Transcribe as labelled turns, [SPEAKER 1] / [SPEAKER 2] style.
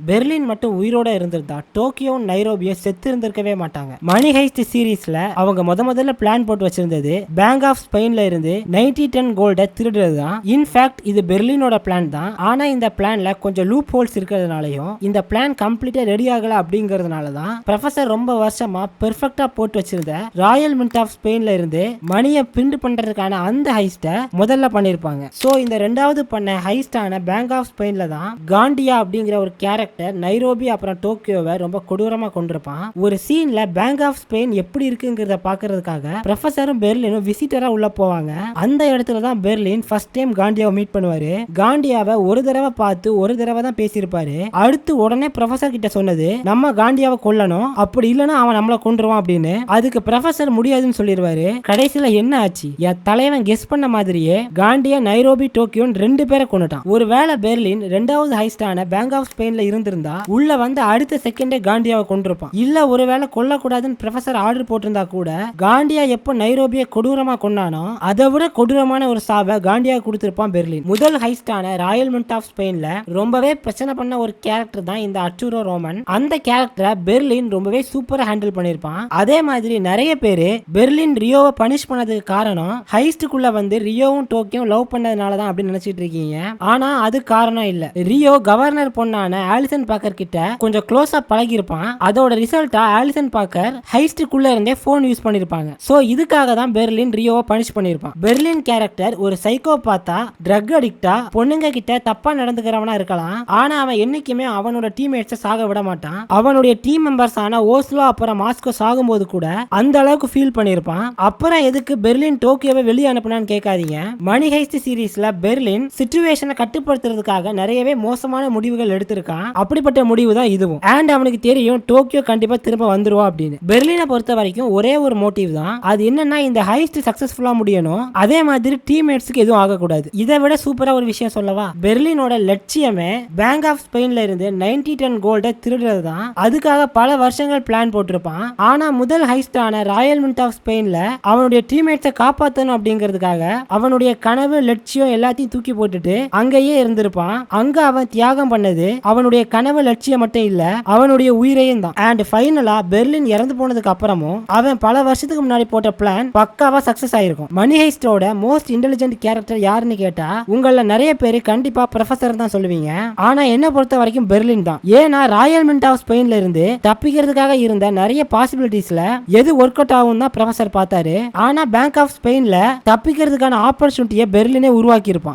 [SPEAKER 1] Berlin மட்டும் உயிரோட இருந்திருந்தா டோக்கியோவும் நைரோபியும் செத்து இருந்திருக்கவே மாட்டாங்க. மணி ஹைஸ்ட் சீரீஸ்ல அவங்க முதல்ல பிளான் போட்டு வச்சிருந்தது பேங்க் ஆஃப் ஸ்பெயின்ல இருந்து 90 டன் கோல்ட திருடுறது தான். இன்ஃபேக்ட் இது பெர்லினோட பிளான் தான். ஆனா இந்த பிளான்ல கொஞ்சம் லூப் ஹோல்ஸ் இருக்கிறதுனாலயும் இந்த பிளான் கம்ப்ளீட்டா ரெடி ஆகல அப்படிங்கறதுனால தான் ப்ரொஃபசர் ரொம்ப வருஷமா பெர்ஃபெக்ட்டா போட்டு வச்சிருந்த ராயல் மின்ட் ஆஃப் ஸ்பெயின்ல இருந்து மணியை பிரிண்ட் பண்றதுக்கான அந்த ஹைஸ்ட முதல்ல பண்ணிருப்பாங்க. சோ இந்த ரெண்டாவது பண்ண ஹைஸ்டான பேங்க் ஆஃப் ஸ்பெயின்ல தான் காண்டியா அப்படிங்கிற ஒரு கேரக்டர் நைரோபி அப்புறம் டோக்கியோவை ரொம்ப கொடூரமா கொண்டிருப்பான். ஒரு சீன்ல பேங்க் ஆஃப் ஸ்பெயின் எப்படி இருக்குங்கிறத பாக்குறதுக்காக ப்ரொஃபசரும் பெர்லினும் விசிட்டரா உள்ள போவாங்க. அந்த இடத்துல தான் பெர்லின் ஃபர்ஸ்ட் டைம் காண்டியாவை மீட் பண்ணுவாரு. காண்டியாவை ஒரு தடவை பார்த்து ஒரு தடவை தான் பேசியிருப்பாரு. அடுத்து உடனே ப்ரொஃபசர் கிட்ட சொன்னது நம்ம காண்டியாவை கொல்லணும், அப்படி இல்லைன்னா அவன் நம்மளை கொண்டுருவான் அப்படின்னு. அதுக்கு ப்ரொஃபசர் முடியாதுன்னு சொல்லிடுவாரு. கடைசியில என்ன ஆச்சு? என் தலைவன் கெஸ் பண்ண மாதிரியே காண்டியா நைரோபி டோக்கியோன்னு 2 பேரை கொண்டுட்டான். ஒருவேளை பெர்லின் ரெண்டாவது ஹைஸ்டான பேங்க் ஆஃப் ஸ்பெயின்ல இருந்திருந்தா உள்ள வந்து அடுத்த செகண்டே காண்டியாவை கொண்டிருப்பான். இல்ல ஒருவேளை கொல்லக்கூடாதுன்னு ப்ரொஃபசர் ஆர்டர் போட்டிருந்தா கூட காண்டியா எப்போ நைரோபியை கொடூரமா கொண்டானோ அதை விட கொடூரமான ஒரு சாவை காண்டியா கொடுத்திருப்பான் பெர்லின். முதல் ஹைஸ்டான ராயல் மின்ட் ஆஃப் ஸ்பெயின்ல ரொம்பவே பிரச்சனை பண்ண ஒரு கேரக்டர் தான் இந்த அர்ச்சூரோ ரோமன். அந்த கேரக்டரை பெர்லின் ரொம்பவே சூப்பரா ஹேண்டில் பண்ணிருப்பான். அதே மாதிரி நிறைய பேரு பெர்லின் ரியோவை பனிஷ் பண்ணதுக்கு காரணம் ஹைஸ்டுக்குள்ள வந்து ரியோவும் டோக்கியும் லவ் பண்ணதுனால தான் அப்படின்னு நினைச்சிட்டு இருக்கீங்க. ஆனா அது காரணம் இல்ல. ரியோ கவர்னர் பொண்ணான ஆலிசன் பாக்கர் கிட்ட கொஞ்சம் க்ளோஸா பழகி இருப்பான். அதோட ரிசல்ட்டா ஆலிசன் பாக்கர் ஹைஸ்டுக்குள்ள இருந்தே போன் யூஸ் பண்ணிருப்பாங்க. சோ இதுக்காக தான் பெர்லின் ரியோவை பனிஷ் பண்ணிருப்பான். பெர்லின் கேரக்டர் ஒரு சைக்கோபாத்தா, ட்ரக் அடிக்டா, பொண்ணுங்க கிட்ட தப்பா நடந்துக்கிறவனா இருக்கலாம். ஆனா அவன் என்னைக்குமே அவனோட டீம்மேட்ஸை சாக விட மாட்டான். அவனுடைய டீம் மெம்பர்ஸ் ஆன ஓஸ்லோ அப்புறம் மாஸ்கோ சாகும்போது கூட அந்த அளவுக்கு ஃபீல் பண்ணிருப்பான். அப்புறம் எதுக்கு பெர்லின் டோக்கியோவை வெளியே அனுப்புனான்னு கேட்காதீங்க. மணி ஹைஸ்ட் சீரீஸ்ல பெர்லின் சிச்சுவேஷனை கட்டுப்படுத்துறதுக்காக நிறையவே மோசமான முடிவுகள் எடுத்திருக்கான். அப்படிப்பட்ட முடிவு தான் இதுவும். அண்ட் அவனுக்கு தெரியும் டோக்கியோ கண்டிப்பா திரும்ப வந்துருவா அப்படின்னு. பெர்லினை பொறுத்த வரைக்கும் ஒரே ஒரு மோட்டிவ் தான். அது என்னன்னா இந்த ஹைஸ்ட் சக்சஸ்ஃபுல்லா முடியணும், அதே மாதிரி டீம்மேட்ஸ்க்கு எதுவும் ஆகக்கூடாது. இதை விட சூப்பரா ஒரு விஷயம் சொல்லவா? பெர்லினோட லட்சியமே பேங்க் ஆஃப் ஸ்பெயின்ல இருந்து 90 டன் கோல்ட திருடுறது தான். அதுக்காக பல வருஷங்கள் பிளான் போட்டிருப்பான். ஆனா முதல் ஹைஸ்டான ராயல் மின்ட் ஆஃப் ஸ்பெயின்ல அவனுடைய டீம்மேட்ஸை காப்பாற்றணும் அப்படிங்கிறதுக்காக அவனுடைய கனவு லட்சியம் எல்லாத்தையும் தூக்கி போட்டுட்டு அங்கேயே இருந்திருப்பான். அங்க அவன் தியாகம் பண்ணது அவனுடைய கனவு லட்சியம் மட்டும் இல்ல, அவனுடைய உயிரையும் தான். அண்ட் ஃபைனலா பெர்லின் இறந்து போனதுக்கு அப்புறமும் அவன் பல வருஷத்துக்கு முன்னாடி போட்ட பிளான் பக்காவா சக்சஸ் ஆயிருக்கும். மணி ஹைஸ்டோட மோஸ்ட் இன்டெலிஜென்ட் கேரக்டர் யாருன்னு கேட்டா உங்கள நிறைய பேர் கண்டிப்பா ப்ரொஃபசர் தான் சொல்லுவீங்க. ஆனா என்ன பொறுத்த வரைக்கும் பெர்லின் தான். ஏன்னா ராயல் மின்ட் ஆஃப் ஸ்பெயின்ல இருந்து தப்பிக்கிறதுக்காக இருந்த நிறைய பாசிபிலிட்டிஸ்ல எது ஒர்க் அவுட் ஆகும் தான் ப்ரொஃபசர் பார்த்தாரு. ஆனா பேங்க் ஆஃப் ஸ்பெயின்ல தப்பிக்கிறதுக்கான ஆப்பர்ச்சுனிட்டியை பெர்லினே உருவாக்கி இருப்பான்.